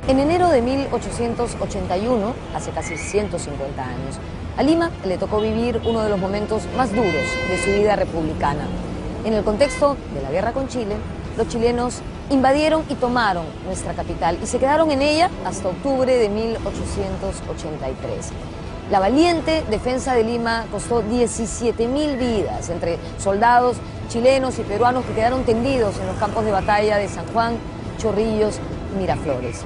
En enero de 1881, hace casi 150 años, a Lima le tocó vivir uno de los momentos más duros de su vida republicana. En el contexto de la guerra con Chile, los chilenos invadieron y tomaron nuestra capital y se quedaron en ella hasta octubre de 1883. La valiente defensa de Lima costó 17.000 vidas entre soldados chilenos y peruanos que quedaron tendidos en los campos de batalla de San Juan, Chorrillos y Miraflores.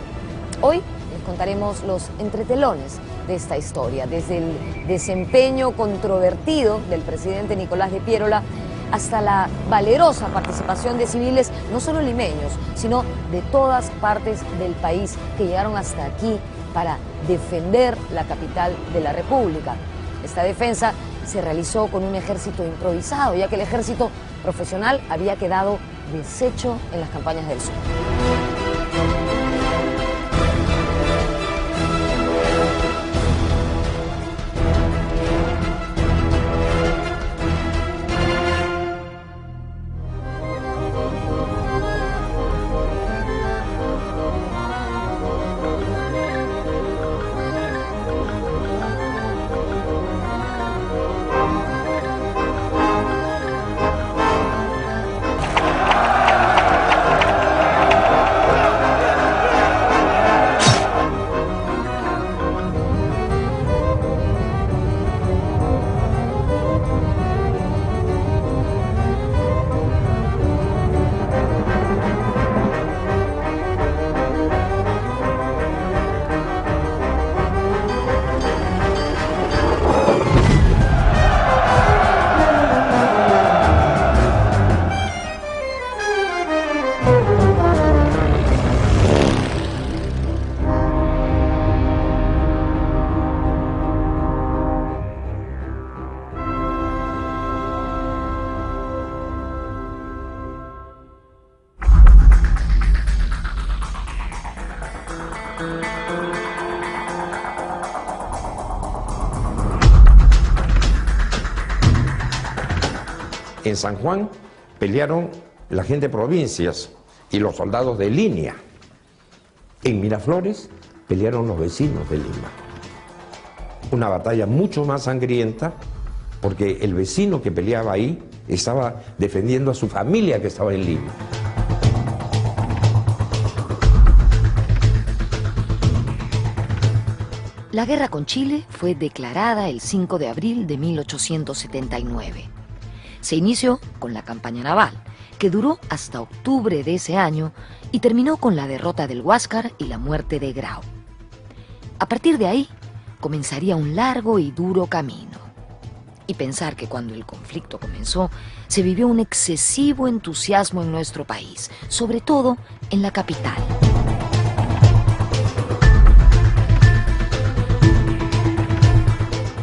Hoy les contaremos los entretelones de esta historia, desde el desempeño controvertido del presidente Nicolás de Piérola hasta la valerosa participación de civiles, no solo limeños, sino de todas partes del país que llegaron hasta aquí para defender la capital de la República. Esta defensa se realizó con un ejército improvisado, ya que el ejército profesional había quedado deshecho en las campañas del sur. En San Juan pelearon la gente de provincias y los soldados de línea. En Miraflores pelearon los vecinos de Lima. Una batalla mucho más sangrienta porque el vecino que peleaba ahí estaba defendiendo a su familia que estaba en Lima. La guerra con Chile fue declarada el 5 de abril de 1879. Se inició con la campaña naval, que duró hasta octubre de ese año y terminó con la derrota del Huáscar y la muerte de Grau. A partir de ahí, comenzaría un largo y duro camino. Y pensar que cuando el conflicto comenzó, se vivió un excesivo entusiasmo en nuestro país, sobre todo en la capital.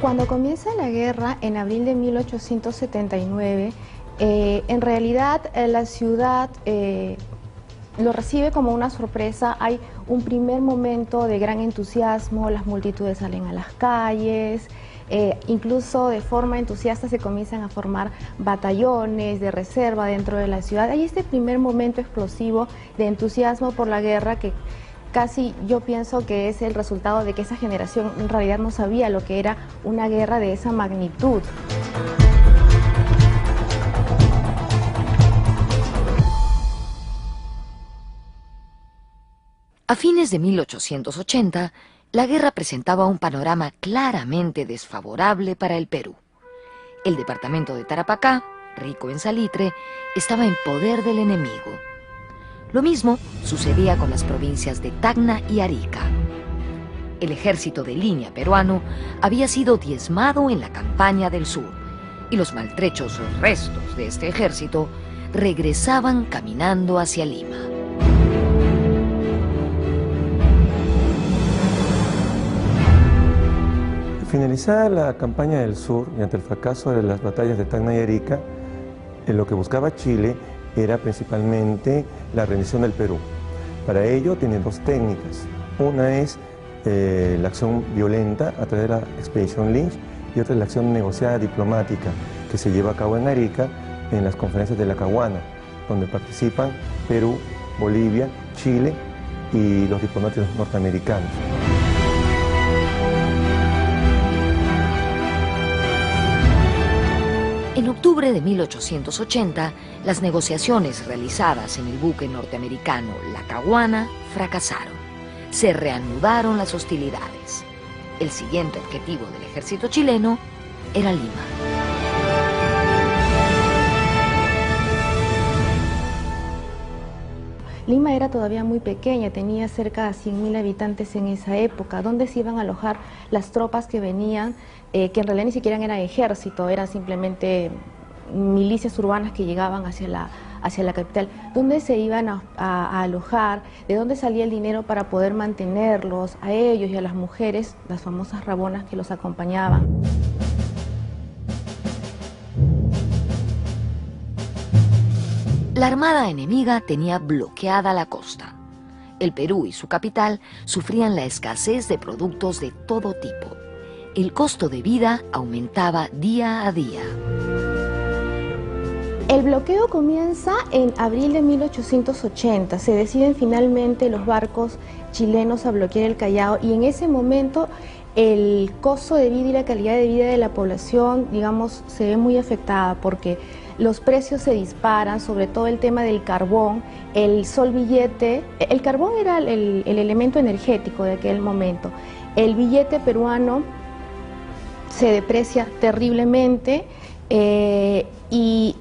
Cuando comienza la guerra, en abril de 1879, en realidad la ciudad lo recibe como una sorpresa. Hay un primer momento de gran entusiasmo, las multitudes salen a las calles, incluso de forma entusiasta se comienzan a formar batallones de reserva dentro de la ciudad. Hay este primer momento explosivo de entusiasmo por la guerra que casi yo pienso que es el resultado de que esa generación en realidad no sabía lo que era una guerra de esa magnitud. A fines de 1880, la guerra presentaba un panorama claramente desfavorable para el Perú. El departamento de Tarapacá, rico en salitre, estaba en poder del enemigo. Lo mismo sucedía con las provincias de Tacna y Arica. El ejército de línea peruano había sido diezmado en la campaña del sur y los maltrechos restos de este ejército regresaban caminando hacia Lima. Finalizada la campaña del sur y ante el fracaso de las batallas de Tacna y Arica, lo que buscaba Chile era principalmente la rendición del Perú. Para ello tiene dos técnicas. Una es la acción violenta a través de la expedición Lynch y otra es la acción negociada diplomática que se lleva a cabo en Arica en las conferencias de la Caguana, donde participan Perú, Bolivia, Chile y los diplomáticos norteamericanos. En octubre de 1880, las negociaciones realizadas en el buque norteamericano La Caguana fracasaron. Se reanudaron las hostilidades. El siguiente objetivo del ejército chileno era Lima. Lima era todavía muy pequeña, tenía cerca de 100.000 habitantes en esa época, donde se iban a alojar las tropas que venían, que en realidad ni siquiera eran ejército, eran simplemente milicias urbanas que llegaban hacia la capital. ¿Dónde se iban a alojar? ¿De dónde salía el dinero para poder mantenerlos a ellos y a las mujeres, las famosas rabonas que los acompañaban? La armada enemiga tenía bloqueada la costa. El Perú y su capital sufrían la escasez de productos de todo tipo. El costo de vida aumentaba día a día. El bloqueo comienza en abril de 1880. Se deciden finalmente los barcos chilenos a bloquear el Callao y en ese momento el costo de vida y la calidad de vida de la población, digamos, se ve muy afectada porque los precios se disparan, sobre todo el tema del carbón, el sol billete. El carbón era el elemento energético de aquel momento. El billete peruano se deprecia terriblemente y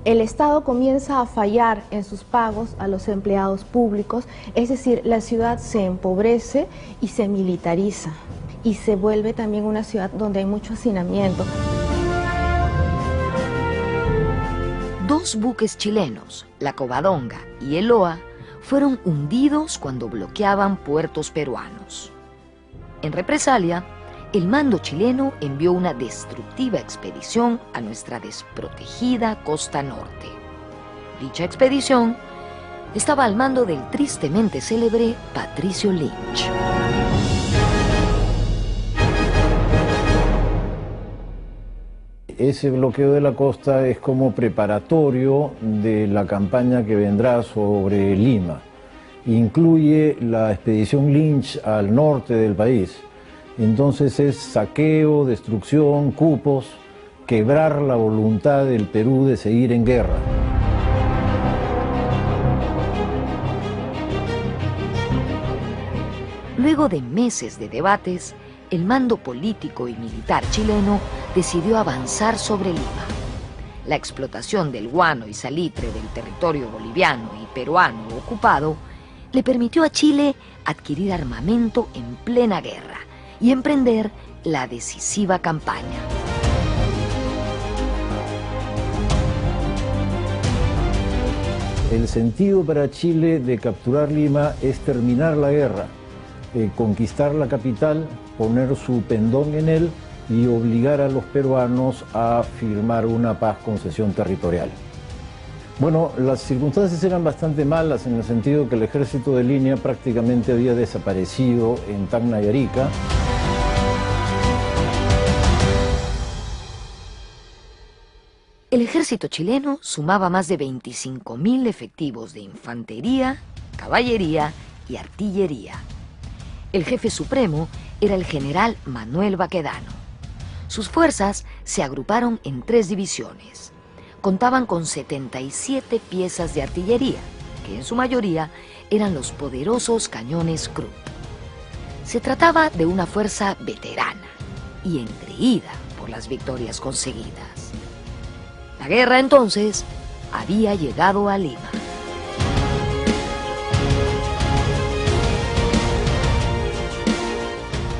el Estado comienza a fallar en sus pagos a los empleados públicos, es decir, la ciudad se empobrece y se militariza y se vuelve también una ciudad donde hay mucho hacinamiento. Dos buques chilenos, la Covadonga y el Loa, fueron hundidos cuando bloqueaban puertos peruanos. En represalia, el mando chileno envió una destructiva expedición a nuestra desprotegida costa norte. Dicha expedición estaba al mando del tristemente célebre Patricio Lynch. Ese bloqueo de la costa es como preparatorio de la campaña que vendrá sobre Lima. Incluye la expedición Lynch al norte del país. Entonces es saqueo, destrucción, cupos, quebrar la voluntad del Perú de seguir en guerra. Luego de meses de debates, el mando político y militar chileno decidió avanzar sobre Lima. La explotación del guano y salitre del territorio boliviano y peruano ocupado le permitió a Chile adquirir armamento en plena guerra y emprender la decisiva campaña. El sentido para Chile de capturar Lima es terminar la guerra, conquistar la capital, poner su pendón en él y obligar a los peruanos a firmar una paz concesión territorial. Bueno, las circunstancias eran bastante malas en el sentido que el ejército de línea prácticamente había desaparecido en Tacna y Arica. El ejército chileno sumaba más de 25.000 efectivos de infantería, caballería y artillería. El jefe supremo era el general Manuel Baquedano. Sus fuerzas se agruparon en 3 divisiones. Contaban con 77 piezas de artillería, que en su mayoría eran los poderosos cañones Krupp. Se trataba de una fuerza veterana y engreída por las victorias conseguidas. La guerra entonces había llegado a Lima.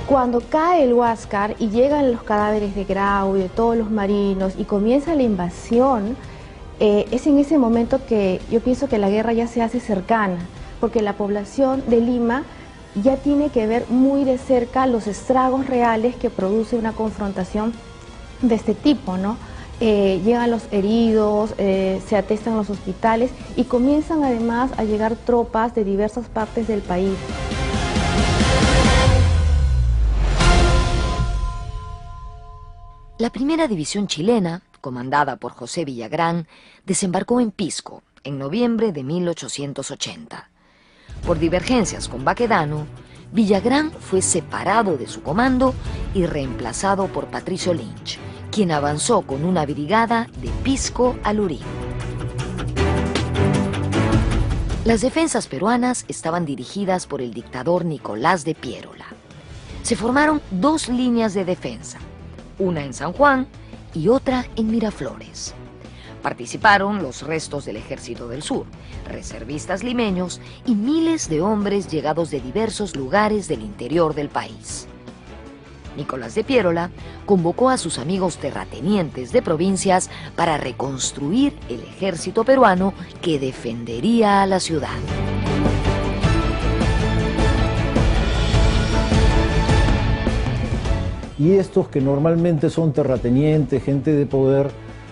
Cuando cae el Huáscar y llegan los cadáveres de Grau y de todos los marinos y comienza la invasión, es en ese momento que yo pienso que la guerra ya se hace cercana, porque la población de Lima ya tiene que ver muy de cerca los estragos reales que produce una confrontación de este tipo, ¿no? Llegan los heridos, se atestan los hospitales y comienzan además a llegar tropas de diversas partes del país. La primera división chilena, comandada por José Villagrán, desembarcó en Pisco en noviembre de 1880. Por divergencias con Baquedano, Villagrán fue separado de su comando y reemplazado por Patricio Lynch, quien avanzó con una brigada de Pisco a Lurín. Las defensas peruanas estaban dirigidas por el dictador Nicolás de Piérola. Se formaron dos líneas de defensa, una en San Juan y otra en Miraflores. Participaron los restos del Ejército del Sur, reservistas limeños y miles de hombres llegados de diversos lugares del interior del país. Nicolás de Piérola convocó a sus amigos terratenientes de provincias para reconstruir el ejército peruano que defendería a la ciudad. Y estos, que normalmente son terratenientes, gente de poder,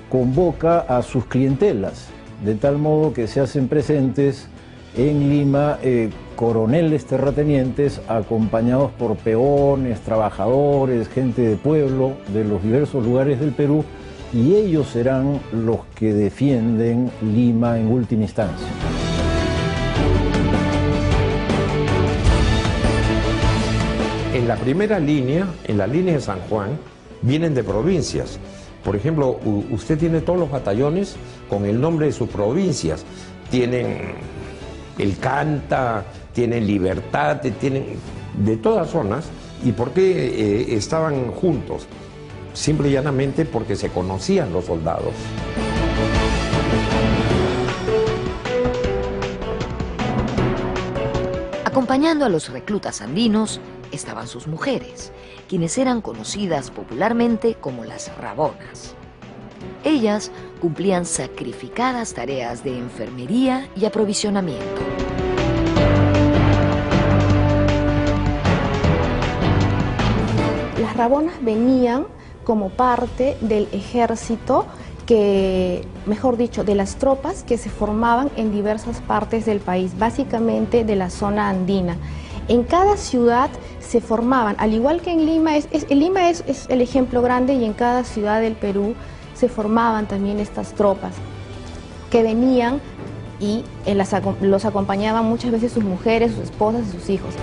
convoca a sus clientelas, de tal modo que se hacen presentes en Lima coroneles terratenientes acompañados por peones, trabajadores, gente de pueblo de los diversos lugares del Perú, y ellos serán los que defienden Lima en última instancia. En la primera línea, en la línea de San Juan, vienen de provincias. Por ejemplo, usted tiene todos los batallones con el nombre de sus provincias. Tienen el Canta, tienen Libertad, tienen de todas zonas. ¿Y por qué estaban juntos? Simple y llanamente porque se conocían los soldados. Acompañando a los reclutas andinos estaban sus mujeres, quienes eran conocidas popularmente como las rabonas. Ellas cumplían sacrificadas tareas de enfermería y aprovisionamiento. Las rabonas venían como parte del ejército mejor dicho, de las tropas que se formaban en diversas partes del país, básicamente de la zona andina. En cada ciudad se formaban, al igual que en Lima, Lima es el ejemplo grande, y en cada ciudad del Perú se formaban también estas tropas que venían y los acompañaban muchas veces sus mujeres, sus esposas y sus hijos.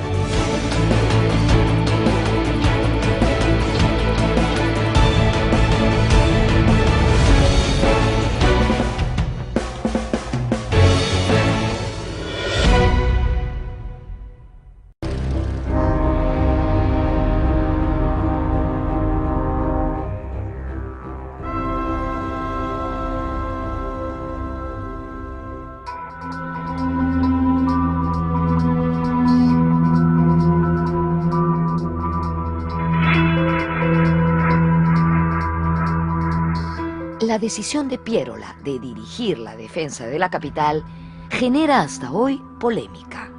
La decisión de Piérola de dirigir la defensa de la capital genera hasta hoy polémica.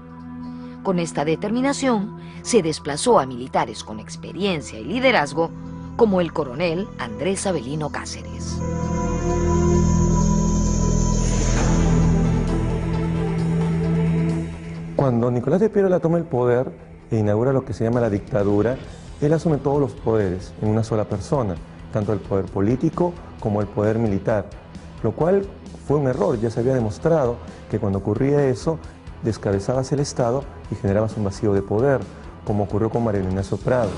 Con esta determinación se desplazó a militares con experiencia y liderazgo como el coronel Andrés Avelino Cáceres. Cuando Nicolás de Piérola toma el poder e inaugura lo que se llama la dictadura, él asume todos los poderes en una sola persona, tanto el poder político como el poder militar, lo cual fue un error. Ya se había demostrado que cuando ocurría eso, descabezabas el Estado y generabas un vacío de poder, como ocurrió con Mariano Ignacio Prado.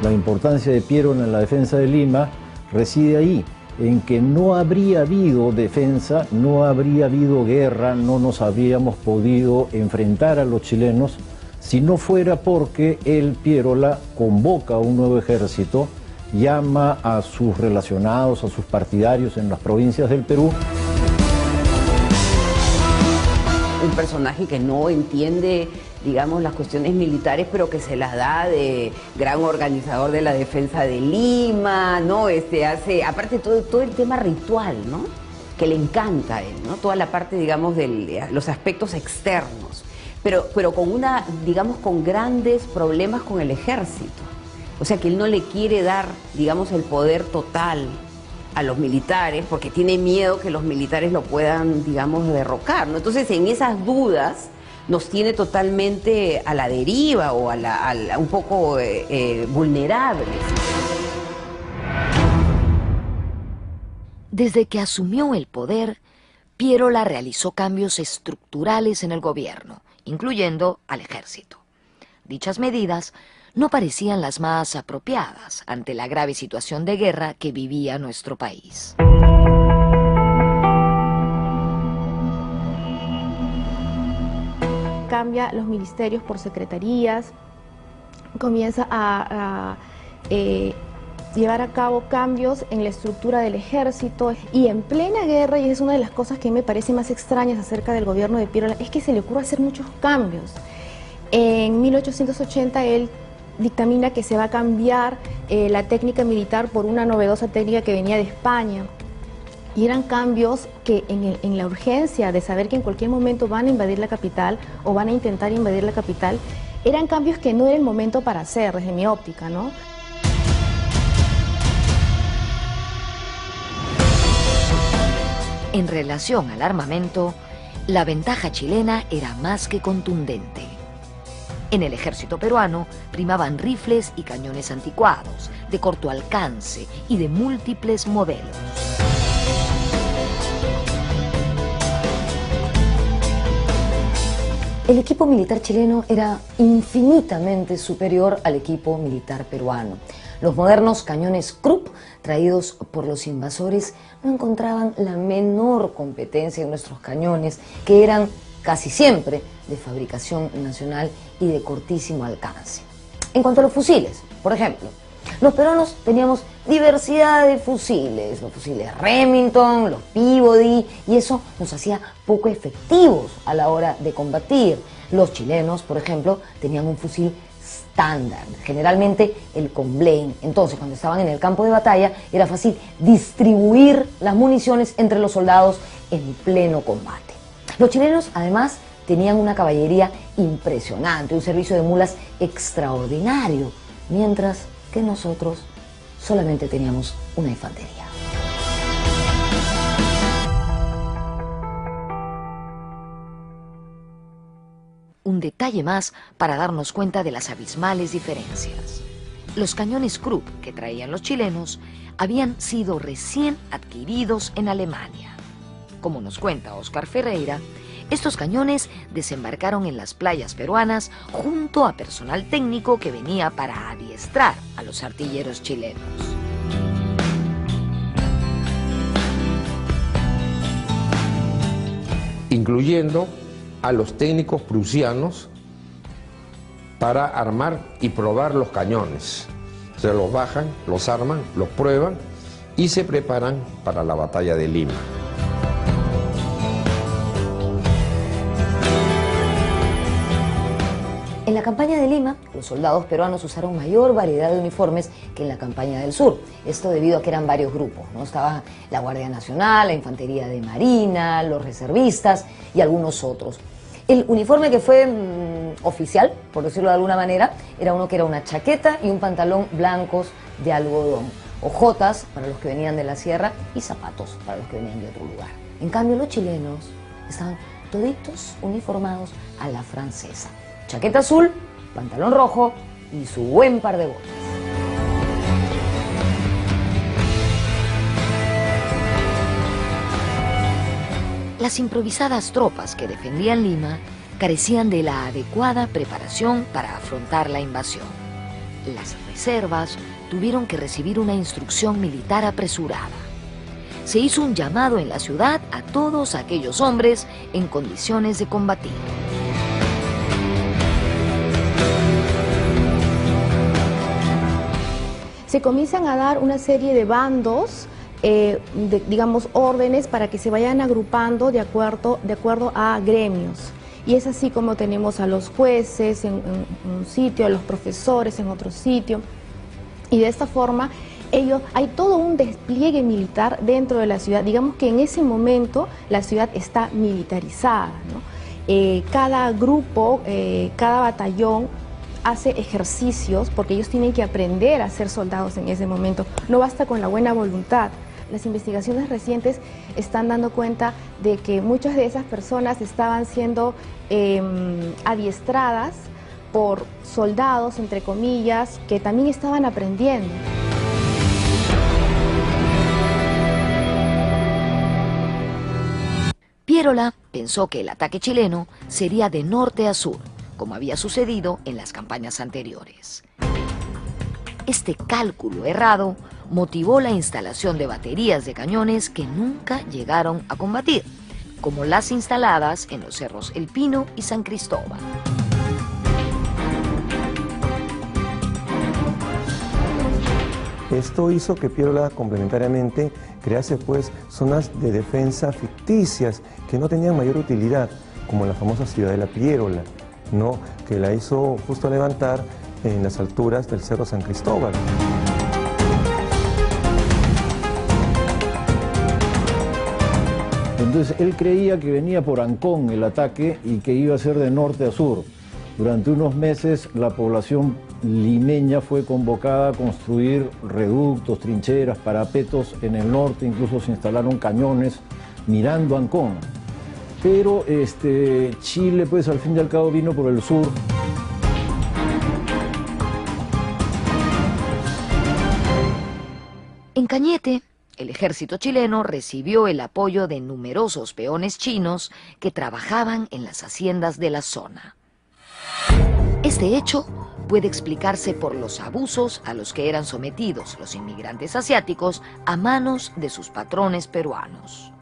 La importancia de Piérola en la defensa de Lima reside ahí, en que no habría habido defensa, no habría habido guerra, no nos habríamos podido enfrentar a los chilenos si no fuera porque el Piérola convoca a un nuevo ejército, llama a sus relacionados, a sus partidarios en las provincias del Perú. Un personaje que no entiende, digamos, las cuestiones militares, pero que se las da de gran organizador de la defensa de Lima, ¿no? Hace, aparte todo el tema ritual, ¿no? Que le encanta a él, ¿no? Toda la parte, digamos, de los aspectos externos. Pero con grandes problemas con el ejército. O sea, que él no le quiere dar, digamos, el poder total a los militares porque tiene miedo que los militares lo puedan, digamos, derrocar, ¿no? Entonces, en esas dudas nos tiene totalmente a la deriva o un poco vulnerables. Desde que asumió el poder, Pierola realizó cambios estructurales en el gobierno, incluyendo al ejército. Dichas medidas no parecían las más apropiadas ante la grave situación de guerra que vivía nuestro país. Cambia los ministerios por secretarías, comienza a llevar a cabo cambios en la estructura del ejército, y en plena guerra, y es una de las cosas que me parece más extrañas acerca del gobierno de Pierola, es que se le ocurre hacer muchos cambios. En 1880 él dictamina que se va a cambiar la técnica militar por una novedosa técnica que venía de España, y eran cambios que en la urgencia de saber que en cualquier momento van a invadir la capital o van a intentar invadir la capital, eran cambios que no era el momento para hacer desde mi óptica, ¿no? En relación al armamento, la ventaja chilena era más que contundente. En el ejército peruano primaban rifles y cañones anticuados, de corto alcance y de múltiples modelos. El equipo militar chileno era infinitamente superior al equipo militar peruano. Los modernos cañones Krupp, traídos por los invasores, no encontraban la menor competencia en nuestros cañones, que eran casi siempre de fabricación nacional y de cortísimo alcance. En cuanto a los fusiles, por ejemplo, los peruanos teníamos diversidad de fusiles, los fusiles Remington, los Peabody, y eso nos hacía poco efectivos a la hora de combatir. Los chilenos, por ejemplo, tenían un fusil estándar, generalmente el Comblain. Entonces, cuando estaban en el campo de batalla, era fácil distribuir las municiones entre los soldados en pleno combate. Los chilenos, además, tenían una caballería impresionante, un servicio de mulas extraordinario, mientras que nosotros solamente teníamos una infantería. Un detalle más para darnos cuenta de las abismales diferencias. Los cañones Krupp que traían los chilenos habían sido recién adquiridos en Alemania. Como nos cuenta Óscar Ferreira, estos cañones desembarcaron en las playas peruanas junto a personal técnico que venía para adiestrar a los artilleros chilenos. Incluyendo a los técnicos prusianos para armar y probar los cañones. Se los bajan, los arman, los prueban y se preparan para la batalla de Lima. En la campaña de Lima, los soldados peruanos usaron mayor variedad de uniformes que en la campaña del sur. Esto debido a que eran varios grupos, ¿no? Estaba la Guardia Nacional, la Infantería de Marina, los reservistas y algunos otros. El uniforme que fue oficial, por decirlo de alguna manera, era uno que era una chaqueta y un pantalón blancos de algodón, hojotas para los que venían de la sierra y zapatos para los que venían de otro lugar. En cambio, los chilenos estaban toditos uniformados a la francesa. Chaqueta azul, pantalón rojo y su buen par de botas. Las improvisadas tropas que defendían Lima carecían de la adecuada preparación para afrontar la invasión. Las reservas tuvieron que recibir una instrucción militar apresurada. Se hizo un llamado en la ciudad a todos aquellos hombres en condiciones de combatir. Se comienzan a dar una serie de bandos, digamos, órdenes para que se vayan agrupando de acuerdo a gremios. Y es así como tenemos a los jueces en un sitio, a los profesores en otro sitio. Y de esta forma, hay todo un despliegue militar dentro de la ciudad. Digamos que en ese momento la ciudad está militarizada, ¿no? Cada grupo, cada batallón hace ejercicios porque ellos tienen que aprender a ser soldados en ese momento. No basta con la buena voluntad. Las investigaciones recientes están dando cuenta de que muchas de esas personas estaban siendo adiestradas por soldados, entre comillas, que también estaban aprendiendo. Pierola pensó que el ataque chileno sería de norte a sur, como había sucedido en las campañas anteriores. Este cálculo errado motivó la instalación de baterías de cañones que nunca llegaron a combatir, como las instaladas en los cerros El Pino y San Cristóbal. Esto hizo que Pierola complementariamente crease pues zonas de defensa ficticias que no tenían mayor utilidad, como la famosa Ciudadela Pierola, ¿no?, que la hizo justo levantar en las alturas del Cerro San Cristóbal. Entonces él creía que venía por Ancón el ataque y que iba a ser de norte a sur. Durante unos meses la población limeña fue convocada a construir reductos, trincheras, parapetos en el norte, incluso se instalaron cañones mirando Ancón. Pero Chile pues al fin y al cabo vino por el sur. En Cañete, el ejército chileno recibió el apoyo de numerosos peones chinos que trabajaban en las haciendas de la zona. Este hecho puede explicarse por los abusos a los que eran sometidos los inmigrantes asiáticos a manos de sus patrones peruanos.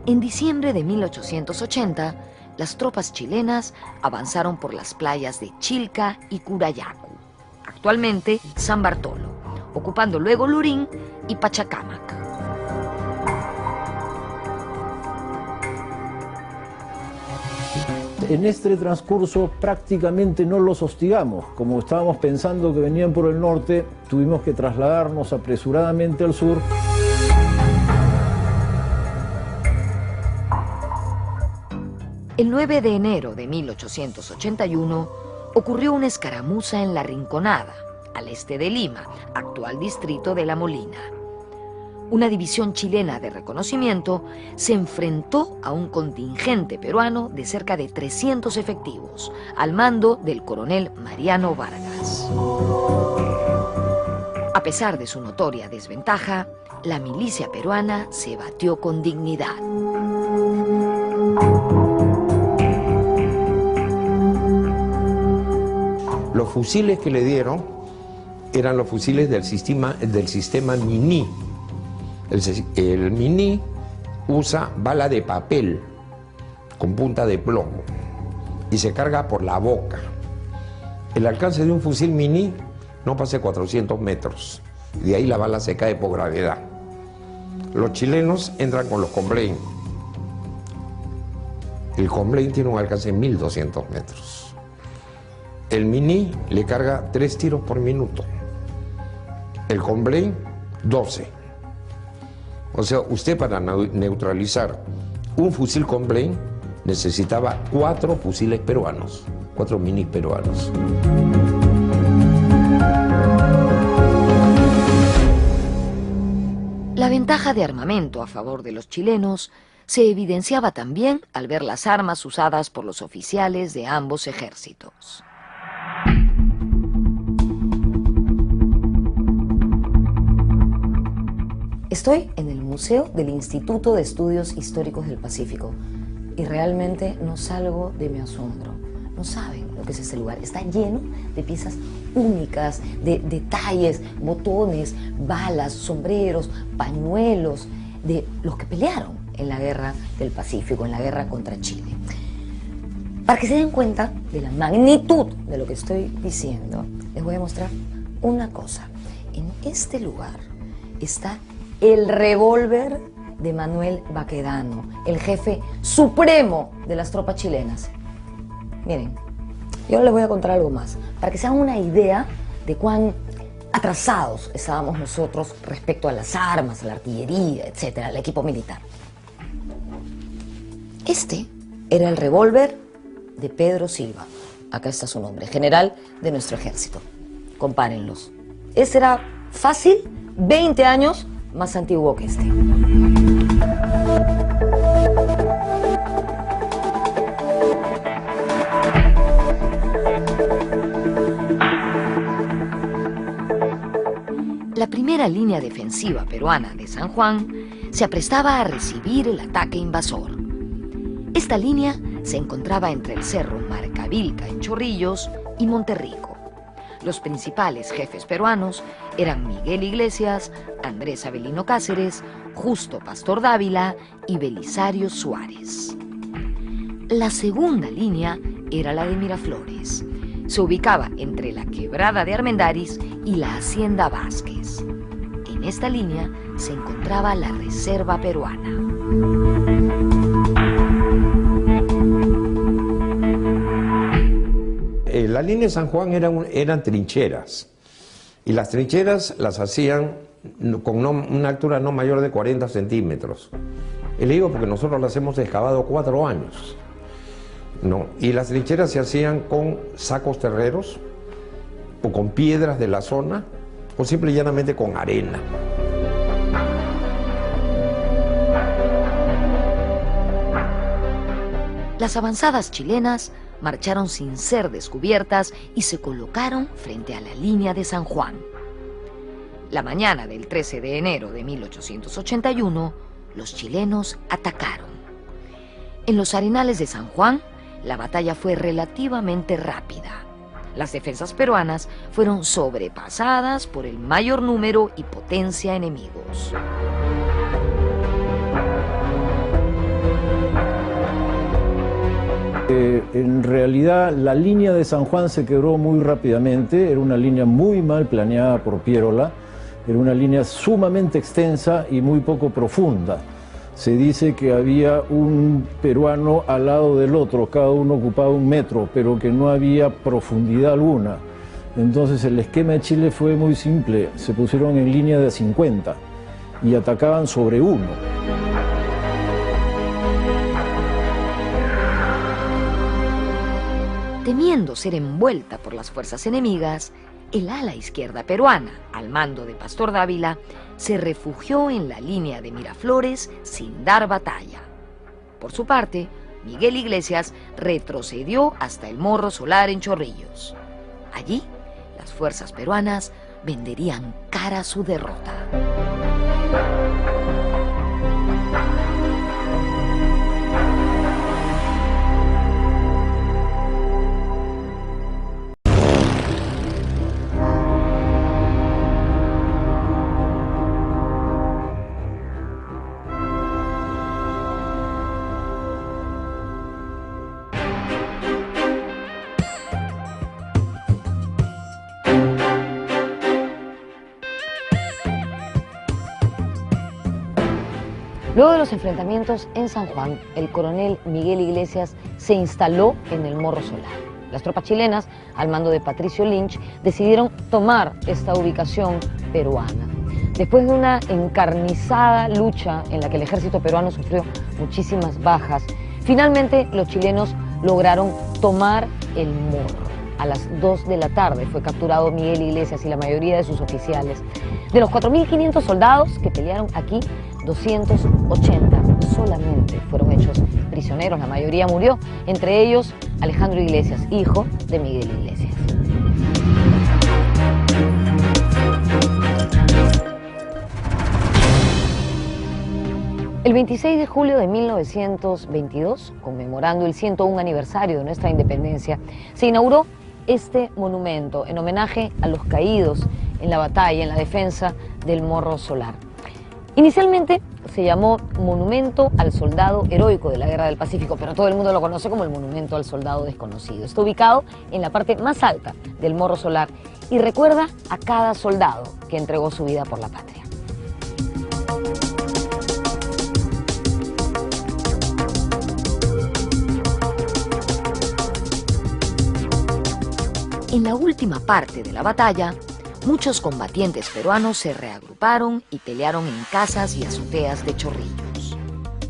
En diciembre de 1880, las tropas chilenas avanzaron por las playas de Chilca y Curayacu, actualmente San Bartolo, ocupando luego Lurín y Pachacámac. En este transcurso prácticamente no los hostigamos. Como estábamos pensando que venían por el norte, tuvimos que trasladarnos apresuradamente al sur. El 9 de enero de 1881 ocurrió una escaramuza en La Rinconada, al este de Lima, actual distrito de La Molina. Una división chilena de reconocimiento se enfrentó a un contingente peruano de cerca de 300 efectivos, al mando del coronel Mariano Vargas. A pesar de su notoria desventaja, la milicia peruana se batió con dignidad. Los fusiles que le dieron eran los fusiles del sistema Mini. El Mini usa bala de papel con punta de plomo y se carga por la boca. El alcance de un fusil Mini no pasa 400 metros, de ahí la bala se cae por gravedad. Los chilenos entran con los Comblane. El Comblane tiene un alcance de 1200 metros. El Mini le carga 3 tiros por minuto. El Comblane, 12. O sea, usted para neutralizar un fusil Comblane necesitaba 4 fusiles peruanos, 4 minis peruanos. La ventaja de armamento a favor de los chilenos se evidenciaba también al ver las armas usadas por los oficiales de ambos ejércitos. Estoy en el Museo del Instituto de Estudios Históricos del Pacífico y realmente no salgo de mi asombro. No saben lo que es este lugar. Está lleno de piezas únicas, de detalles, botones, balas, sombreros, pañuelos, de los que pelearon en la Guerra del Pacífico, en la guerra contra Chile. Para que se den cuenta de la magnitud de lo que estoy diciendo, les voy a mostrar una cosa. En este lugar está el revólver de Manuel Baquedano, el jefe supremo de las tropas chilenas. Miren, yo les voy a contar algo más, para que se hagan una idea de cuán atrasados estábamos nosotros respecto a las armas, a la artillería, etcétera, al equipo militar. Este era el revólver de Pedro Silva. Acá está su nombre, general de nuestro ejército. Compárenlos. Este era fácil, 20 años más antiguo que este. La primera línea defensiva peruana de San Juan se aprestaba a recibir el ataque invasor. Esta línea se encontraba entre el cerro Marcavilca en Chorrillos y Monterrico. Los principales jefes peruanos eran Miguel Iglesias, Andrés Avelino Cáceres, Justo Pastor Dávila y Belisario Suárez. La segunda línea era la de Miraflores. Se ubicaba entre la Quebrada de Armendáriz y la Hacienda Vázquez. En esta línea se encontraba la Reserva Peruana. La línea de San Juan eran trincheras, y las trincheras las hacían con una altura no mayor de 40 centímetros. Y le digo porque nosotros las hemos excavado 4 años. ¿No? Y las trincheras se hacían con sacos terreros, o con piedras de la zona, o simple y llanamente con arena. Las avanzadas chilenas marcharon sin ser descubiertas y se colocaron frente a la línea de San Juan. La mañana del 13 de enero de 1881, los chilenos atacaron. En los arenales de San Juan, la batalla fue relativamente rápida. Las defensas peruanas fueron sobrepasadas por el mayor número y potencia enemigos. En realidad la línea de San Juan se quebró muy rápidamente, era una línea muy mal planeada por Pierola, era una línea sumamente extensa y muy poco profunda. Se dice que había un peruano al lado del otro, cada uno ocupaba 1 metro, pero que no había profundidad alguna. Entonces el esquema de Chile fue muy simple, se pusieron en línea de 50 y atacaban sobre uno. Temiendo ser envuelta por las fuerzas enemigas, el ala izquierda peruana, al mando de Pastor Dávila, se refugió en la línea de Miraflores sin dar batalla. Por su parte, Miguel Iglesias retrocedió hasta el Morro Solar en Chorrillos. Allí, las fuerzas peruanas venderían cara su derrota. Luego de los enfrentamientos en San Juan, el coronel Miguel Iglesias se instaló en el Morro Solar. Las tropas chilenas, al mando de Patricio Lynch, decidieron tomar esta ubicación peruana. Después de una encarnizada lucha en la que el ejército peruano sufrió muchísimas bajas, finalmente los chilenos lograron tomar el Morro. A las 2 de la tarde fue capturado Miguel Iglesias y la mayoría de sus oficiales. De los 4.500 soldados que pelearon aquí, 280 solamente fueron hechos prisioneros, la mayoría murió, entre ellos Alejandro Iglesias, hijo de Miguel Iglesias. El 26 de julio de 1922, conmemorando el 101 aniversario de nuestra independencia, se inauguró este monumento en homenaje a los caídos en la batalla, en la defensa del Morro Solar. Inicialmente se llamó Monumento al Soldado Heroico de la Guerra del Pacífico, pero todo el mundo lo conoce como el Monumento al Soldado Desconocido. Está ubicado en la parte más alta del Morro Solar y recuerda a cada soldado que entregó su vida por la patria. En la última parte de la batalla, muchos combatientes peruanos se reagruparon y pelearon en casas y azoteas de Chorrillos.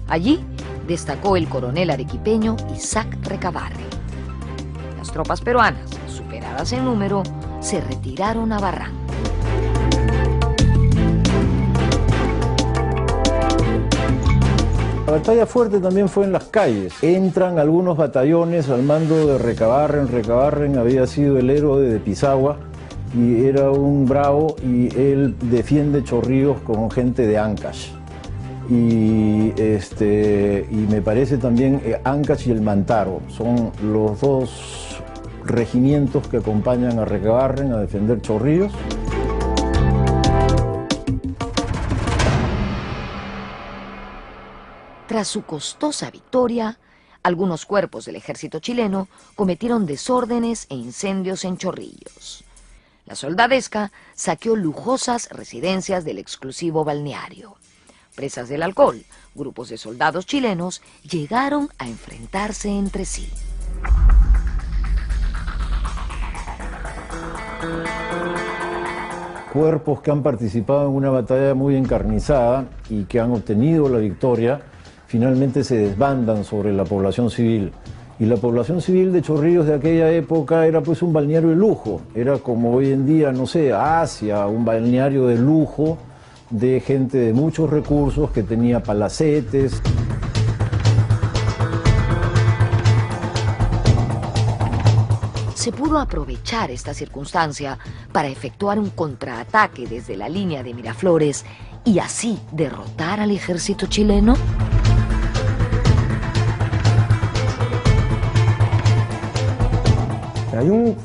Allí destacó el coronel arequipeño Isaac Recabarren. Las tropas peruanas, superadas en número, se retiraron a Barranco. La batalla fuerte también fue en las calles. Entran algunos batallones al mando de Recabarren. Recabarren había sido el héroe de Pisagua y era un bravo, y él defiende Chorrillos con gente de Ancash. y me parece también Ancash y el Mantaro. Son los dos regimientos que acompañan a Recabarren a defender Chorrillos. Tras su costosa victoria, algunos cuerpos del ejército chileno cometieron desórdenes e incendios en Chorrillos. La soldadesca saqueó lujosas residencias del exclusivo balneario. Presas del alcohol, grupos de soldados chilenos llegaron a enfrentarse entre sí. Cuerpos que han participado en una batalla muy encarnizada y que han obtenido la victoria, finalmente se desbandan sobre la población civil. Y la población civil de Chorrillos de aquella época era pues un balneario de lujo. Era como hoy en día, no sé, Asia, un balneario de lujo de gente de muchos recursos que tenía palacetes. Se pudo aprovechar esta circunstancia para efectuar un contraataque desde la línea de Miraflores y así derrotar al ejército chileno.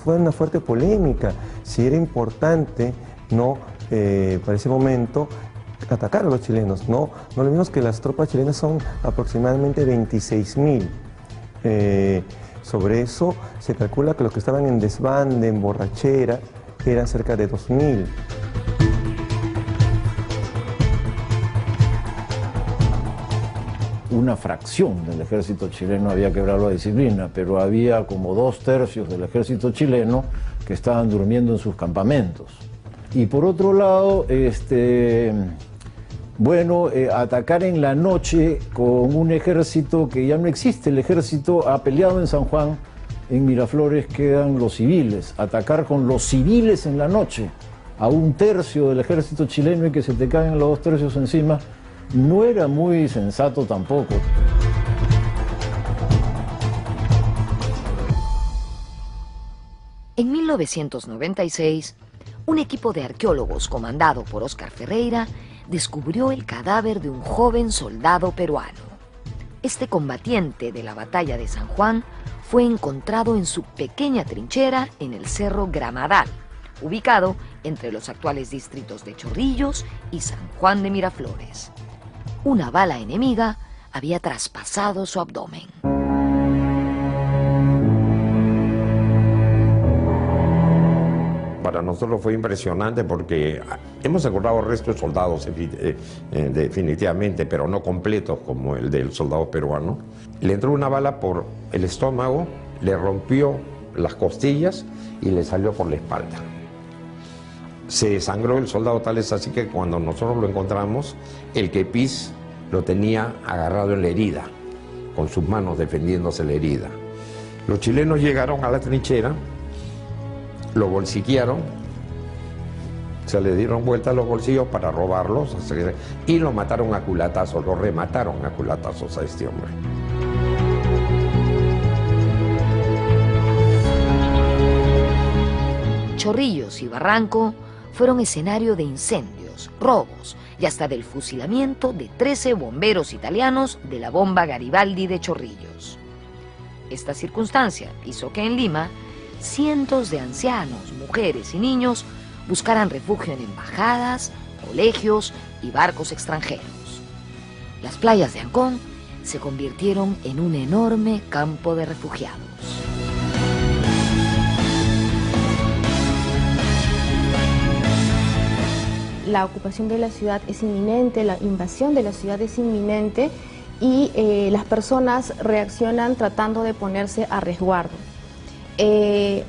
Fue una fuerte polémica si era importante para ese momento atacar a los chilenos. No olvidemos que las tropas chilenas son aproximadamente 26.000. Sobre eso se calcula que los que estaban en desbande, en borrachera, eran cerca de 2.000. Una fracción del ejército chileno había quebrado la disciplina, pero había como 2/3 del ejército chileno que estaban durmiendo en sus campamentos. Y por otro lado, atacar en la noche con un ejército que ya no existe. El ejército ha peleado en San Juan, en Miraflores quedan los civiles. Atacar con los civiles en la noche a 1/3 del ejército chileno y que se te caen los 2/3 encima, no era muy sensato tampoco. En 1996, un equipo de arqueólogos comandado por Óscar Ferreira descubrió el cadáver de un joven soldado peruano. Este combatiente de la batalla de San Juan fue encontrado en su pequeña trinchera en el Cerro Gramadal, ubicado entre los actuales distritos de Chorrillos y San Juan de Miraflores. Una bala enemiga había traspasado su abdomen. Para nosotros fue impresionante porque hemos encontrado restos de soldados definitivamente, pero no completos como el del soldado peruano. Le entró una bala por el estómago, le rompió las costillas y le salió por la espalda. Se desangró el soldado, tal es así que cuando nosotros lo encontramos, el kepis lo tenía agarrado en la herida, con sus manos defendiéndose la herida. Los chilenos llegaron a la trinchera, lo bolsiquearon, se le dieron vuelta a los bolsillos para robarlos y lo mataron a culatazos, lo remataron a culatazos a este hombre. Chorrillos y Barranco fueron escenario de incendios, robos y hasta del fusilamiento de 13 bomberos italianos de la bomba Garibaldi de Chorrillos. Esta circunstancia hizo que en Lima cientos de ancianos, mujeres y niños buscaran refugio en embajadas, colegios y barcos extranjeros. Las playas de Ancón se convirtieron en un enorme campo de refugiados. La ocupación de la ciudad es inminente, la invasión de la ciudad es inminente y las personas reaccionan tratando de ponerse a resguardo. El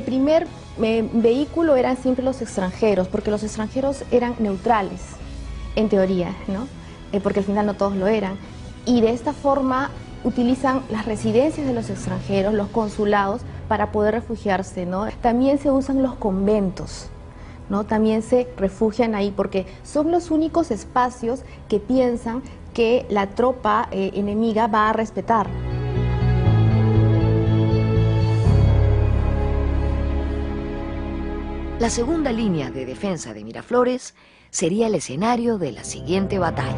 primer vehículo eran siempre los extranjeros, porque los extranjeros eran neutrales, en teoría, ¿no? Porque al final no todos lo eran. Y de esta forma utilizan las residencias de los extranjeros, los consulados, para poder refugiarse, ¿no? También se usan los conventos, ¿no? También se refugian ahí porque son los únicos espacios que piensan que la tropa enemiga va a respetar. La segunda línea de defensa de Miraflores sería el escenario de la siguiente batalla.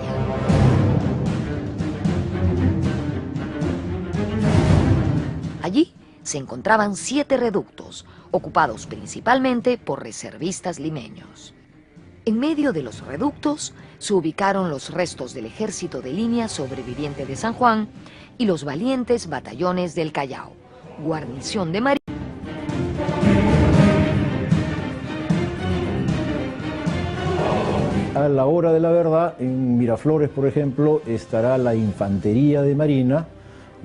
Allí se encontraban 7 reductos, ocupados principalmente por reservistas limeños. En medio de los reductos se ubicaron los restos del ejército de línea sobreviviente de San Juan y los valientes batallones del Callao, guarnición de marina. A la hora de la verdad, en Miraflores, por ejemplo, estará la infantería de marina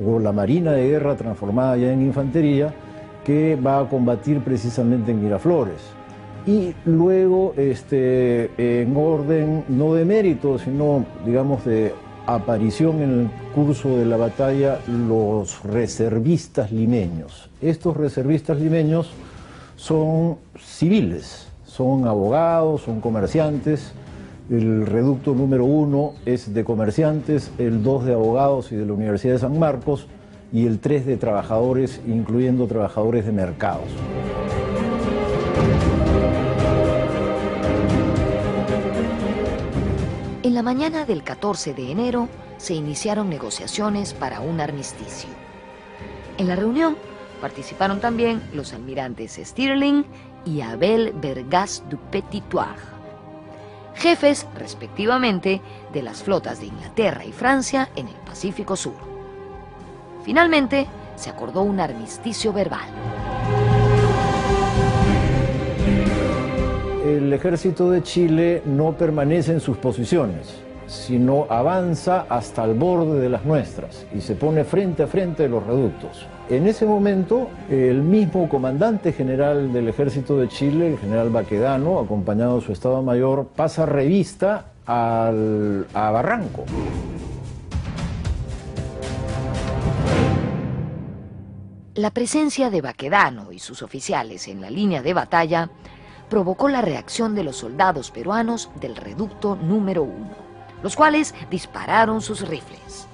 o la marina de guerra transformada ya en infantería, que va a combatir precisamente en Miraflores. Y luego, en orden no de mérito, sino, digamos, de aparición en el curso de la batalla, los reservistas limeños. Estos reservistas limeños son civiles, son abogados, son comerciantes. El reducto número 1 es de comerciantes, el 2 de abogados y de la Universidad de San Marcos, y el 3 de trabajadores, incluyendo trabajadores de mercados. En la mañana del 14 de enero se iniciaron negociaciones para un armisticio. En la reunión participaron también los almirantes Stirling y Abel Bergas du Petit-Thouars, jefes respectivamente de las flotas de Inglaterra y Francia en el Pacífico Sur. Finalmente se acordó un armisticio verbal. El ejército de Chile no permanece en sus posiciones, sino avanza hasta el borde de las nuestras y se pone frente a frente de los reductos. En ese momento, el mismo comandante general del ejército de Chile, el general Baquedano, acompañado de su Estado Mayor, pasa revista a Barranco. La presencia de Baquedano y sus oficiales en la línea de batalla provocó la reacción de los soldados peruanos del reducto número 1, los cuales dispararon sus rifles.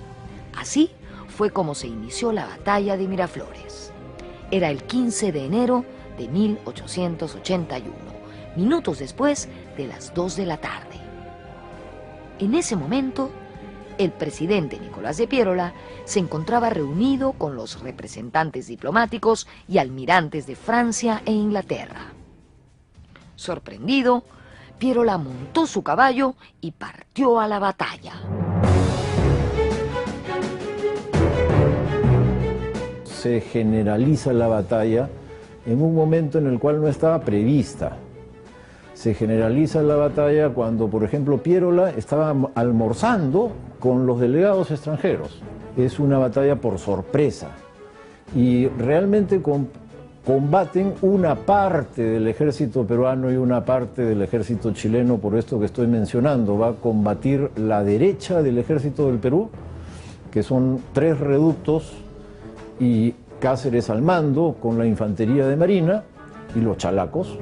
Así fue como se inició la batalla de Miraflores. Era el 15 de enero de 1881, minutos después de las 2 de la tarde. En ese momento, el presidente Nicolás de Piérola se encontraba reunido con los representantes diplomáticos y almirantes de Francia e Inglaterra. Sorprendido, Piérola montó su caballo y partió a la batalla. Se generaliza la batalla en un momento en el cual no estaba prevista. Se generaliza la batalla cuando, por ejemplo, Piérola estaba almorzando con los delegados extranjeros. Es una batalla por sorpresa y realmente combaten una parte del ejército peruano y una parte del ejército chileno, por esto que estoy mencionando. Va a combatir la derecha del ejército del Perú, que son 3 reductos, y Cáceres al mando con la infantería de marina y los chalacos.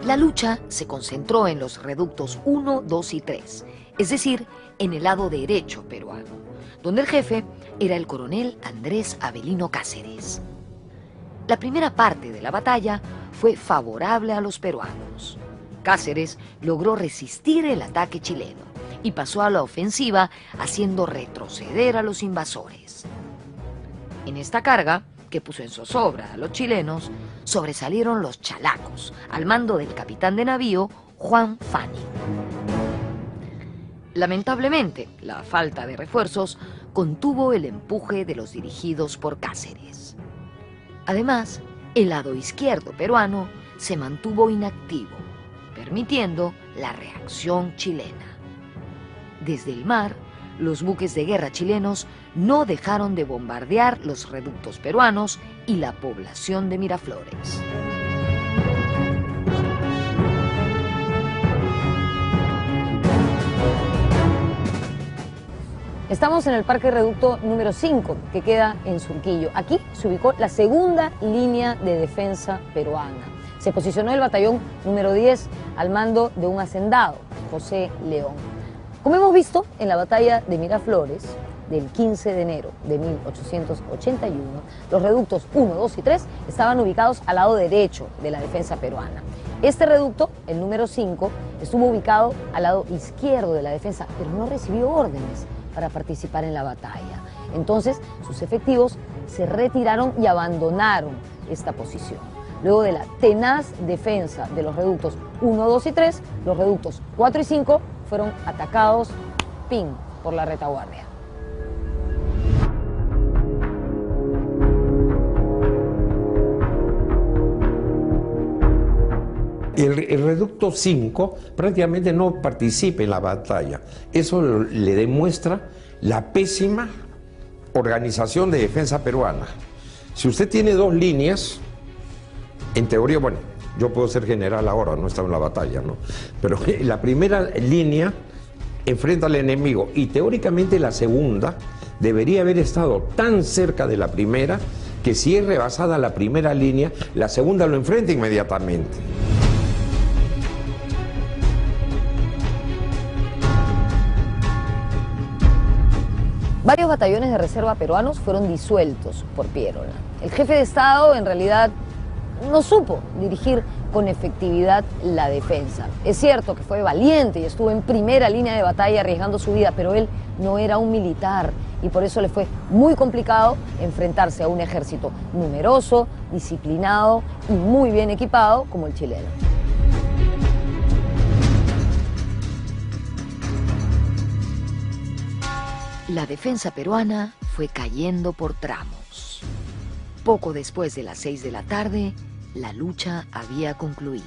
La lucha se concentró en los reductos 1, 2 y 3, es decir, en el lado derecho peruano, donde el jefe era el coronel Andrés Avelino Cáceres. La primera parte de la batalla fue favorable a los peruanos. Cáceres logró resistir el ataque chileno y pasó a la ofensiva, haciendo retroceder a los invasores. En esta carga, que puso en zozobra a los chilenos, sobresalieron los chalacos, al mando del capitán de navío Juan Fanning. Lamentablemente, la falta de refuerzos contuvo el empuje de los dirigidos por Cáceres. Además, el lado izquierdo peruano se mantuvo inactivo, permitiendo la reacción chilena. Desde el mar, los buques de guerra chilenos no dejaron de bombardear los reductos peruanos y la población de Miraflores. Estamos en el Parque Reducto número 5, que queda en Surquillo. Aquí se ubicó la segunda línea de defensa peruana. Se posicionó el batallón número 10 al mando de un 'hacendado, José León. Como hemos visto en la batalla de Miraflores, del 15 de enero de 1881, los reductos 1, 2 y 3 estaban ubicados al lado derecho de la defensa peruana. Este reducto, el número 5, estuvo ubicado al lado izquierdo de la defensa, pero no recibió órdenes para participar en la batalla. Entonces, sus efectivos se retiraron y abandonaron esta posición. Luego de la tenaz defensa de los reductos 1, 2 y 3, los reductos 4 y 5 fueron atacados, ¡ping!, por la retaguardia. El reducto 5 prácticamente no participa en la batalla. Eso le demuestra la pésima organización de defensa peruana. Si usted tiene dos líneas, en teoría, bueno, yo puedo ser general ahora, no estaba en la batalla, ¿no? Pero la primera línea enfrenta al enemigo y teóricamente la segunda debería haber estado tan cerca de la primera que si es rebasada la primera línea, la segunda lo enfrenta inmediatamente. Varios batallones de reserva peruanos fueron disueltos por Pierola. El jefe de Estado en realidad no supo dirigir con efectividad la defensa. Es cierto que fue valiente y estuvo en primera línea de batalla arriesgando su vida, pero él no era un militar y por eso le fue muy complicado enfrentarse a un ejército numeroso, disciplinado y muy bien equipado como el chileno. La defensa peruana fue cayendo por tramos. Poco después de las 6 de la tarde, la lucha había concluido.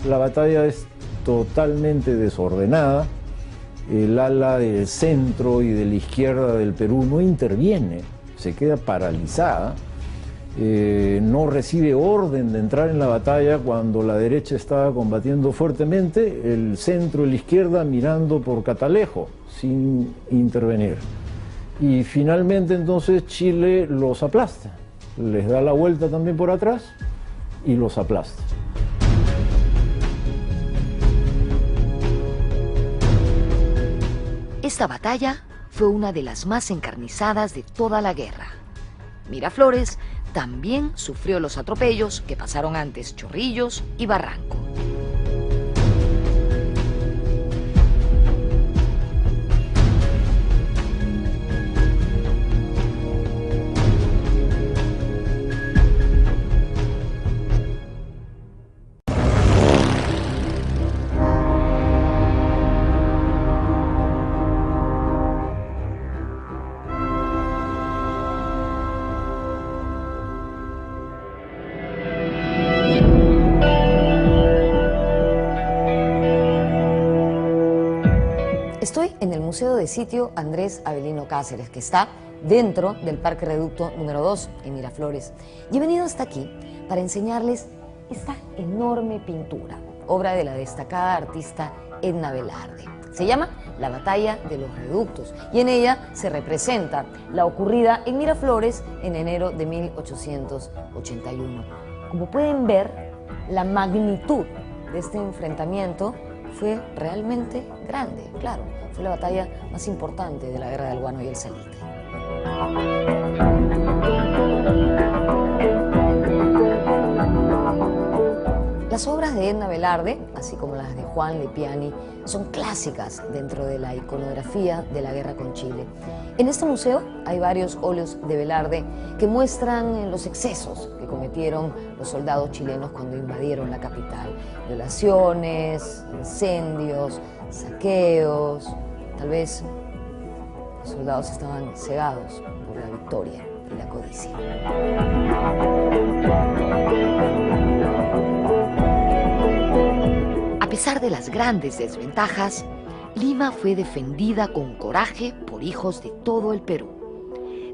La batalla es totalmente desordenada. El ala del centro y de la izquierda del Perú no interviene, se queda paralizada. No recibe orden de entrar en la batalla cuando la derecha estaba combatiendo fuertemente, el centro y la izquierda mirando por catalejo, sin intervenir. Y finalmente entonces Chile los aplasta, les da la vuelta también por atrás y los aplasta. Esta batalla fue una de las más encarnizadas de toda la guerra. Miraflores también sufrió los atropellos que pasaron antes Chorrillos y Barranco. Estoy en el Museo de Sitio Andrés Avelino Cáceres, que está dentro del Parque Reducto número 2 en Miraflores. Y he venido hasta aquí para enseñarles esta enorme pintura, obra de la destacada artista Edna Velarde. Se llama La Batalla de los Reductos y en ella se representa la ocurrida en Miraflores en enero de 1881. Como pueden ver, la magnitud de este enfrentamiento fue realmente grande, claro. Fue la batalla más importante de la Guerra del Guano y el Salitre. Las obras de Edna Velarde, así como las de Juan Lepiani, son clásicas dentro de la iconografía de la guerra con Chile. En este museo hay varios óleos de Velarde que muestran los excesos que cometieron los soldados chilenos cuando invadieron la capital. Violaciones, incendios, saqueos. Tal vez los soldados estaban cegados por la victoria y la codicia. A pesar de las grandes desventajas, Lima fue defendida con coraje por hijos de todo el Perú.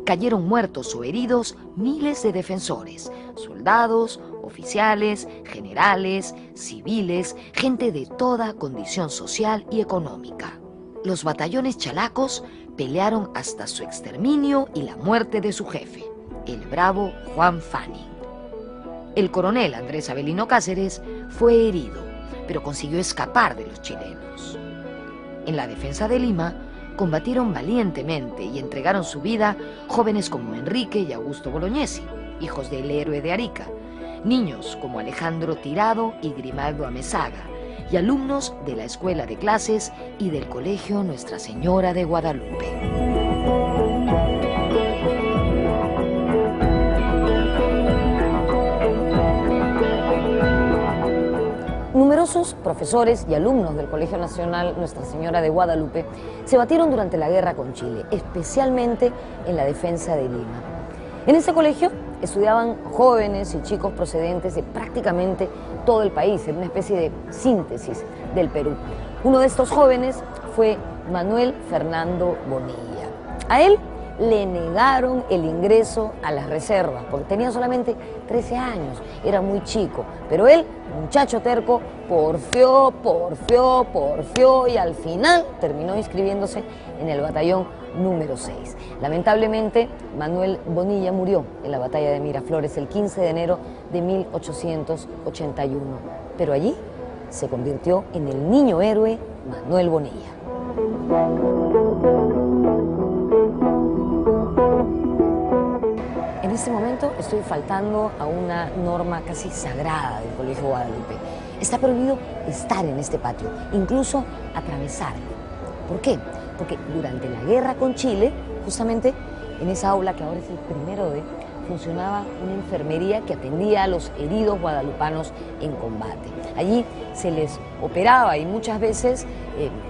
Cayeron muertos o heridos miles de defensores, soldados, oficiales, generales, civiles, gente de toda condición social y económica. Los batallones chalacos pelearon hasta su exterminio y la muerte de su jefe, el bravo Juan Fanning. El coronel Andrés Avelino Cáceres fue herido pero consiguió escapar de los chilenos. En la defensa de Lima, combatieron valientemente y entregaron su vida jóvenes como Enrique y Augusto Bolognesi, hijos del héroe de Arica, niños como Alejandro Tirado y Grimaldo Amezaga, y alumnos de la Escuela de Clases y del Colegio Nuestra Señora de Guadalupe. Numerosos profesores y alumnos del Colegio Nacional Nuestra Señora de Guadalupe se batieron durante la guerra con Chile, especialmente en la defensa de Lima. En ese colegio estudiaban jóvenes y chicos procedentes de prácticamente todo el país, en una especie de síntesis del Perú. Uno de estos jóvenes fue Manuel Fernando Bonilla. A él le negaron el ingreso a las reservas, porque tenía solamente 13 años, era muy chico, pero él, muchacho terco, porfió y al final terminó inscribiéndose en el batallón número 6. Lamentablemente, Manuel Bonilla murió en la batalla de Miraflores el 15 de enero de 1881, pero allí se convirtió en el niño héroe Manuel Bonilla. En este momento estoy faltando a una norma casi sagrada del Colegio Guadalupe. Está prohibido estar en este patio, incluso atravesarlo. ¿Por qué? Porque durante la guerra con Chile, justamente en esa aula que ahora es el 1D, funcionaba una enfermería que atendía a los heridos guadalupanos en combate. Allí se les operaba y muchas veces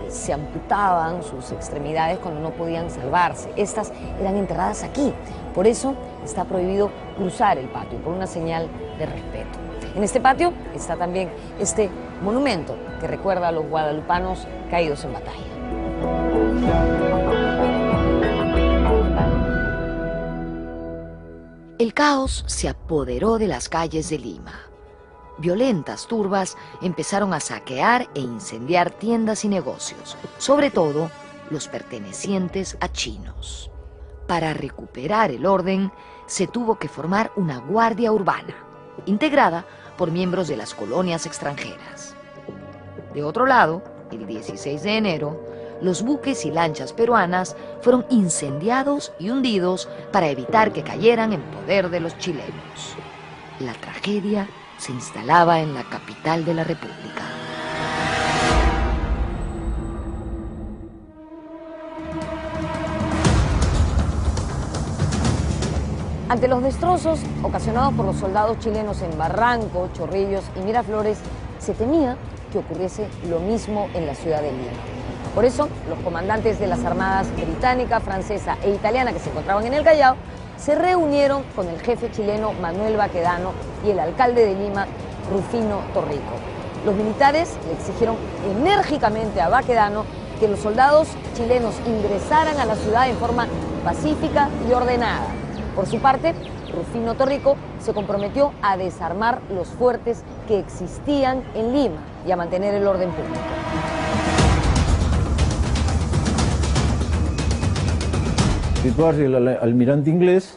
se amputaban sus extremidades cuando no podían salvarse. Estas eran enterradas aquí. Por eso está prohibido cruzar el patio, por una señal de respeto. En este patio está también este monumento que recuerda a los guadalupanos caídos en batalla. El caos se apoderó de las calles de Lima. Violentas turbas empezaron a saquear e incendiar tiendas y negocios, sobre todo los pertenecientes a chinos. Para recuperar el orden, se tuvo que formar una guardia urbana, integrada por miembros de las colonias extranjeras. De otro lado, el 16 de enero, los buques y lanchas peruanas fueron incendiados y hundidos para evitar que cayeran en poder de los chilenos. La tragedia se instalaba en la capital de la República. Ante los destrozos ocasionados por los soldados chilenos en Barranco, Chorrillos y Miraflores, se temía que ocurriese lo mismo en la ciudad de Lima. Por eso, los comandantes de las armadas británica, francesa e italiana que se encontraban en el Callao se reunieron con el jefe chileno Manuel Baquedano y el alcalde de Lima, Rufino Torrico. Los militares le exigieron enérgicamente a Baquedano que los soldados chilenos ingresaran a la ciudad en forma pacífica y ordenada. Por su parte, Rufino Torrico se comprometió a desarmar los fuertes que existían en Lima y a mantener el orden público. Situarse el almirante inglés,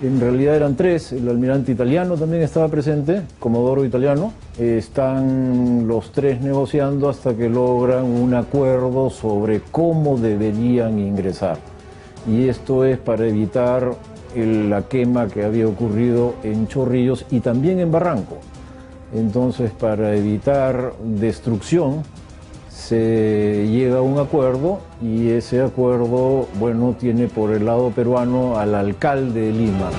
en realidad eran tres, el almirante italiano también estaba presente, Comodoro italiano, están los tres negociando hasta que logran un acuerdo sobre cómo deberían ingresar. Y esto es para evitar la quema que había ocurrido en Chorrillos y también en Barranco. Entonces, para evitar destrucción, se llega a un acuerdo y ese acuerdo, bueno, tiene por el lado peruano al alcalde de Lima.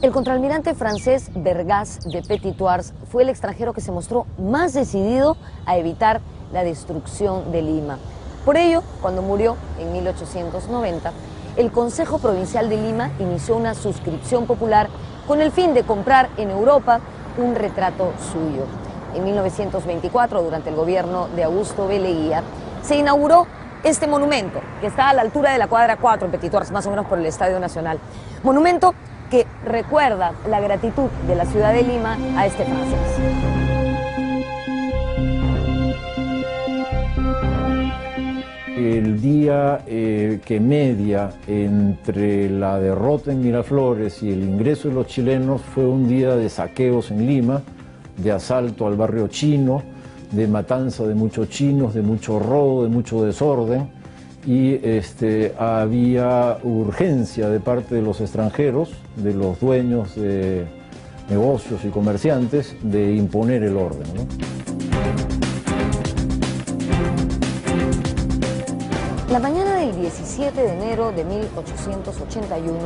El contraalmirante francés Bergas de Petit-Thouars fue el extranjero que se mostró más decidido a evitar la destrucción de Lima. Por ello, cuando murió en 1890, el Consejo Provincial de Lima inició una suscripción popular con el fin de comprar en Europa un retrato suyo. En 1924, durante el gobierno de Augusto B. Leguía, se inauguró este monumento, que está a la altura de la cuadra 4 en Petit-Thouars, más o menos por el Estadio Nacional. Monumento que recuerda la gratitud de la ciudad de Lima a este francés. el día que media entre la derrota en Miraflores y el ingreso de los chilenos fue un día de saqueos en Lima, de asalto al barrio chino, de matanza de muchos chinos, de mucho robo, de mucho desorden, y había urgencia de parte de los extranjeros, de los dueños de negocios y comerciantes, de imponer el orden, ¿no? La mañana del 17 de enero de 1881,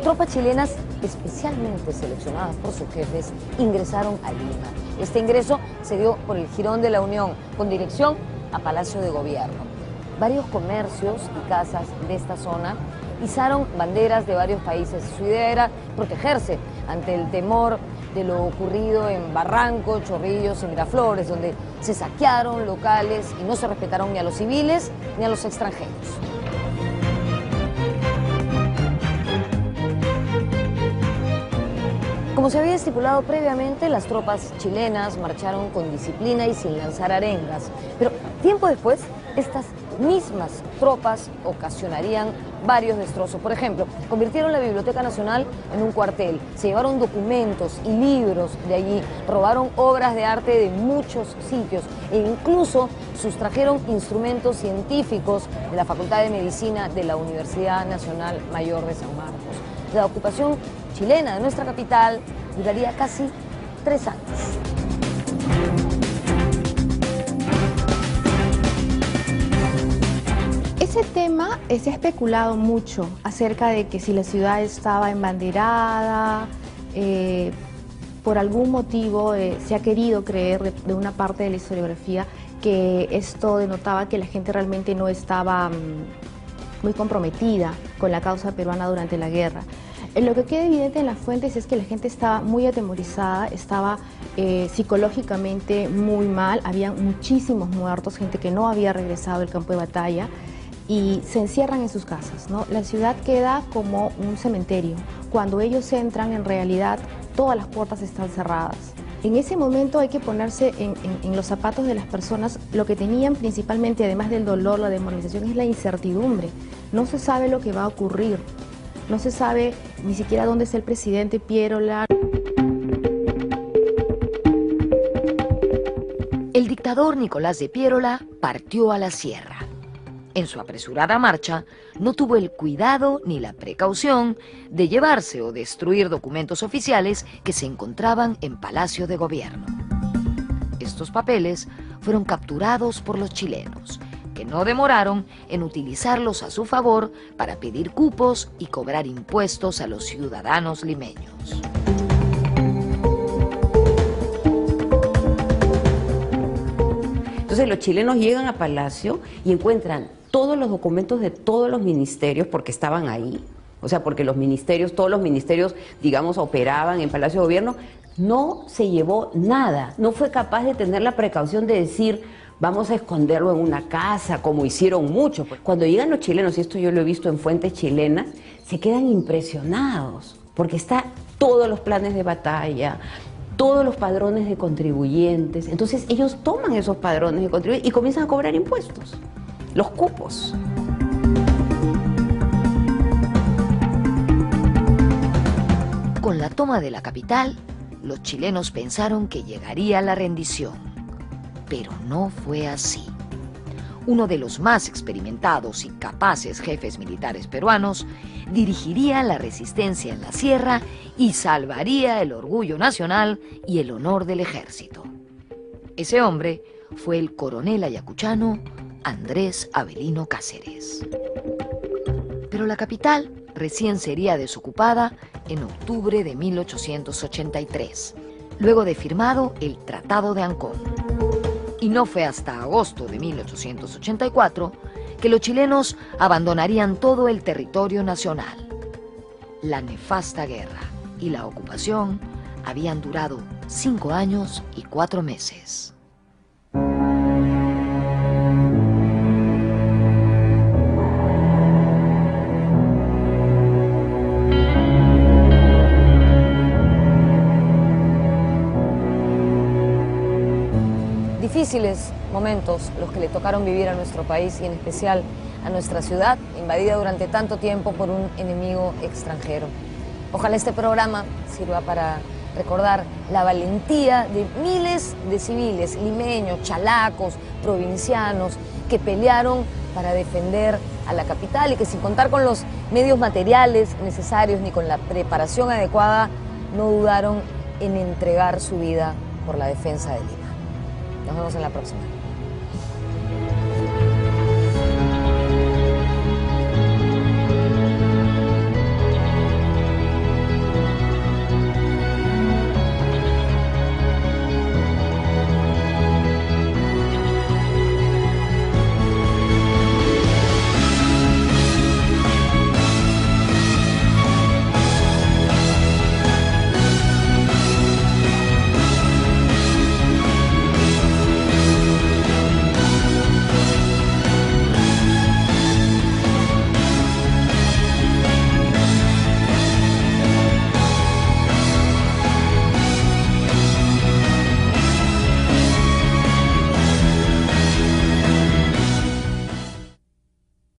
tropas chilenas especialmente seleccionadas por sus jefes ingresaron a Lima. Este ingreso se dio por el Jirón de la Unión, con dirección a Palacio de Gobierno. Varios comercios y casas de esta zona izaron banderas de varios países. Su idea era protegerse ante el temor de lo ocurrido en Barranco, Chorrillos y Miraflores, donde se saquearon locales y no se respetaron ni a los civiles ni a los extranjeros. Como se había estipulado previamente, las tropas chilenas marcharon con disciplina y sin lanzar arengas. Pero tiempo después, estas mismas tropas ocasionarían varios destrozos. Por ejemplo, convirtieron la Biblioteca Nacional en un cuartel, se llevaron documentos y libros de allí, robaron obras de arte de muchos sitios e incluso sustrajeron instrumentos científicos de la Facultad de Medicina de la Universidad Nacional Mayor de San Marcos. La ocupación chilena de nuestra capital duraría casi 3 años. Ese tema se ha especulado mucho acerca de que si la ciudad estaba embanderada, por algún motivo se ha querido creer de una parte de la historiografía que esto denotaba que la gente realmente no estaba muy comprometida con la causa peruana durante la guerra. Lo que queda evidente en las fuentes es que la gente estaba muy atemorizada, estaba psicológicamente muy mal, había muchísimos muertos, gente que no había regresado del campo de batalla, y se encierran en sus casas, ¿no? La ciudad queda como un cementerio. Cuando ellos entran, en realidad, todas las puertas están cerradas. En ese momento hay que ponerse en los zapatos de las personas. Lo que tenían principalmente, además del dolor, la demoralización, es la incertidumbre. No se sabe lo que va a ocurrir. No se sabe ni siquiera dónde está el presidente Pierola. El dictador Nicolás de Pierola partió a la sierra. En su apresurada marcha, no tuvo el cuidado ni la precaución de llevarse o destruir documentos oficiales que se encontraban en Palacio de Gobierno. Estos papeles fueron capturados por los chilenos, que no demoraron en utilizarlos a su favor para pedir cupos y cobrar impuestos a los ciudadanos limeños. Entonces los chilenos llegan a Palacio y encuentran todos los documentos de todos los ministerios, porque estaban ahí, o sea, porque los ministerios, todos los ministerios, digamos, operaban en Palacio de Gobierno. No se llevó nada, no fue capaz de tener la precaución de decir, vamos a esconderlo en una casa, como hicieron muchos. Cuando llegan los chilenos, y esto yo lo he visto en fuentes chilenas, se quedan impresionados, porque está todos los planes de batalla, todos los padrones de contribuyentes. Entonces ellos toman esos padrones de contribuyentes y comienzan a cobrar impuestos, los cupos. Con la toma de la capital, los chilenos pensaron que llegaría la rendición, pero no fue así. Uno de los más experimentados y capaces jefes militares peruanos dirigiría la resistencia en la sierra y salvaría el orgullo nacional y el honor del ejército. Ese hombre fue el coronel ayacuchano Andrés Avelino Cáceres. Pero la capital recién sería desocupada en octubre de 1883, luego de firmado el Tratado de Ancón. Y no fue hasta agosto de 1884 que los chilenos abandonarían todo el territorio nacional. La nefasta guerra y la ocupación habían durado 5 años y 4 meses. Difíciles momentos los que le tocaron vivir a nuestro país y en especial a nuestra ciudad, invadida durante tanto tiempo por un enemigo extranjero. Ojalá este programa sirva para recordar la valentía de miles de civiles, limeños, chalacos, provincianos, que pelearon para defender a la capital y que sin contar con los medios materiales necesarios ni con la preparación adecuada, no dudaron en entregar su vida por la defensa de Lima. Nos vemos en la próxima.